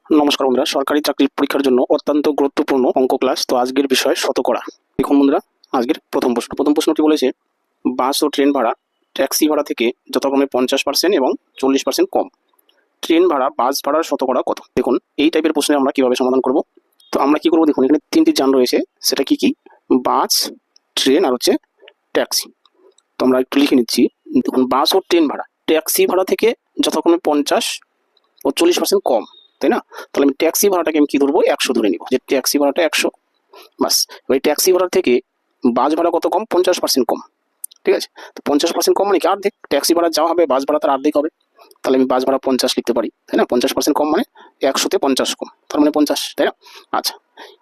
নমস্কার বন্ধুরা, সরকারি চাকরির পরীক্ষার জন্য অত্যন্ত গুরুত্বপূর্ণ অঙ্ক ক্লাস। তো আজকের বিষয় শতকরা। দেখুন বন্ধুরা, আজকের প্রথম প্রশ্নটি বলেছে বাস ও ট্রেন ভাড়া ট্যাক্সি ভাড়া থেকে যথাক্রমে 50% এবং 40% কম। ট্রেন ভাড়া বাস ভাড়ার শতকরা কত? দেখুন, এই টাইপের প্রশ্নে আমরা কিভাবে সমাধান করব। তো আমরা কি করব, দেখুন এখানে তিনটি যান রয়েছে, সেটা কি কি? বাস, ট্রেন আর হচ্ছে ট্যাক্সি। তো আমরা একটু লিখে নিচ্ছি। দেখুন, বাস ও ট্রেন ভাড়া ট্যাক্সি ভাড়া থেকে যথাক্রমে 50 ও 40% কম, তাই না? তাহলে আমি ট্যাক্সি ভাড়াটাকে আমি কি ধরবো, 100 ধরে নিব, যে ট্যাক্সি ভাড়াটা 100। বাস, এবার ট্যাক্সি ভাড়া থেকে বাস ভাড়া কত কম? 50% কম। ঠিক আছে, তো 50% কম মানে কি? অর্ধেক। ট্যাক্সি ভাড়া যাওয়া হবে, বাস ভাড়া তার অর্ধেক হবে। তাহলে আমি বাস ভাড়া 50 লিখতে পারি, তাই না? 50% কম মানে 100-তে 50 কম, তার মানে 50, তাই না? আচ্ছা,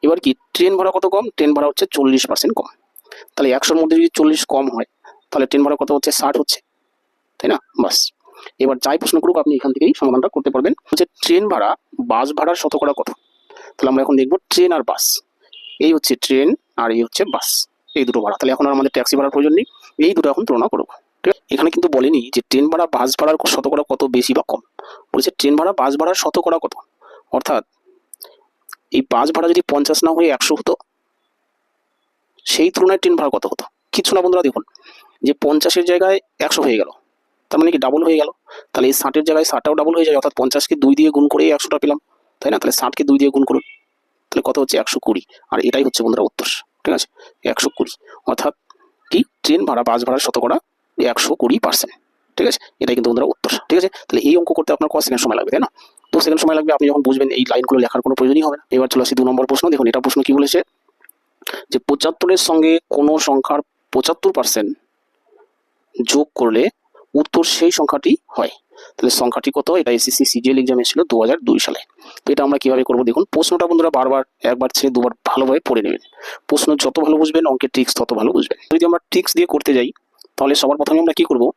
এবার কি ট্রেন ভাড়া কত কম? ট্রেন ভাড়া হচ্ছে 40% কম। তাহলে 100-র মধ্যে যদি 40 কম হয়, তাহলে ট্রেন ভাড়া কত হচ্ছে? 60 হচ্ছে, তাই না? বাস, এবার যাই প্রশ্ন করুক আপনি এখান থেকেই সমাধানটা করতে পারবেন। হচ্ছে ট্রেন ভাড়া বাস ভাড়ার শতকরা কত? তাহলে আমরা এখন দেখবো ট্রেন আর বাস। এই হচ্ছে ট্রেন আর এই হচ্ছে বাস, এই দুটো ভাড়া। তাহলে এখন আর আমাদের ট্যাক্সি ভাড়ার প্রয়োজন নেই, এই দুটো এখন তুলনা করবো। ঠিক আছে, এখানে কিন্তু বলেনি যে ট্রেন ভাড়া বাস ভাড়ার শতকরা কত বেশি বা কম, বলেছে ট্রেন ভাড়া বাস ভাড়ার শতকরা কত। অর্থাৎ এই বাস ভাড়া যদি 50 না হয়ে 100 হতো, সেই তুলনায় ট্রেন ভাড়া কত হতো? কিছু না বন্ধুরা, দেখুন যে 50-এর জায়গায় 100 হয়ে গেল, তার মানে কি ডাবল হয়ে গেল। তাহলে এই 60-এর জায়গায় 60টাও ডাবল হয়ে যায়, অর্থাৎ 50-কে 2 দিয়ে গুণ করে 100টা পেলাম, তাই না? তাহলে 60-কে 2 দিয়ে গুণ করুন, তাহলে কত হচ্ছে? 120। আর এটাই হচ্ছে বন্ধুরা উত্তর। ঠিক আছে, 120। অর্থাৎ কি ট্রেন ভাড়া বাস ভাড়ার শতকরা 120%। ঠিক আছে, এটাই কিন্তু বন্ধুরা উত্তর। ঠিক আছে, তাহলে এই অঙ্ক করতে আপনার কত সেকেন্ড সময় লাগবে, তাই না? 2 সেকেন্ড সময় লাগবে। আপনি যখন বুঝবেন, এই লাইনগুলো লেখার কোনো প্রয়োজনই হবে না। এবার চলে আসি 2 নম্বর প্রশ্ন। দেখুন, এটা প্রশ্ন কি বলেছে, যে 75-এর সঙ্গে কোনো সংখ্যার 75% যোগ করলে উত্তর সেই সংখ্যাটি হয়। তাহলে সংখ্যাটি কত? এটা এসএসসি সিজিএল এক্সাম এসেছিল 2002 সালে। তো এটা আমরা কিভাবে করবো, দেখুন প্রশ্নটা বন্ধুরা বারবার একবার ছেড়ে দুবার ভালোভাবে পড়ে নেবেন। প্রশ্ন যত ভালো বুঝবেন, অঙ্কের ট্রিক্স তত ভালো বুঝবেন। যদি আমরা ট্রিক্স দিয়ে করতে যাই, তাহলে সবার প্রথমে আমরা কি করবো,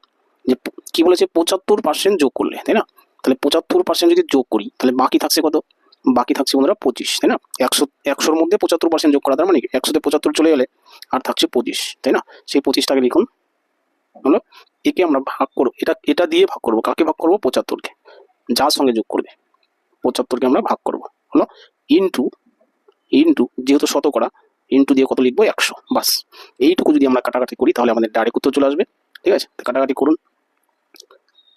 যে কি বলেছে 75% যোগ করলে, তাই না? তাহলে 75% যদি যোগ করি, তাহলে বাকি থাকছে কত? বাকি থাকছে বন্ধুরা 25, তাই না? 100-র মধ্যে 75% যোগ করা, তার মানে 100-তে 75 চলে গেলে আর থাকছে 25, তাই না? সেই 25টাকে লিখুন হলো, একে আমরা ভাগ করবো, এটা দিয়ে ভাগ করবো। কাকে ভাগ করবো? 75-কে। যার সঙ্গে যোগ করবে 75-কে আমরা ভাগ করবো হলো ইন্টু ইন্টু যেহেতু শতকরা, ইন্টু দিয়ে কত লিখবো? 100। বাস, এইটুকু যদি আমরা কাটাকাটি করি, তাহলে আমাদের ডাইরেক্ট উত্তর চলে আসবে। ঠিক আছে, কাটাকাটি করুন।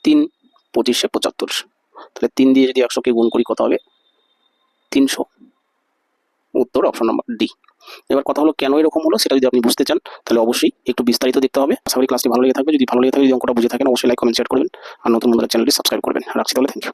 3 25-এ 75, তাহলে 3 দিয়ে যদি 100-কে গুণ করি, কত হবে? 300। উত্তর অপশন নাম্বার ডি। এবার কথা হলো, কেন এরকম হলো সেটা যদি আপনি বুঝতে চান, তাহলে অবশ্যই একটু বিস্তারিত দেখতে হবে। আশা করি ক্লাসটি ভালো লেগে থাকবে। যদি ভালো লেগে থাকে, যদি অঙ্কটা বুঝে থাকেন, অবশ্যই লাইক কমেন্ট শেয়ার করবেন। আর নতুন বন্ধুরা চ্যানেলটি সাবস্ক্রাইব করবেন। রাখছি তাহলে, থ্যাংক ইউ।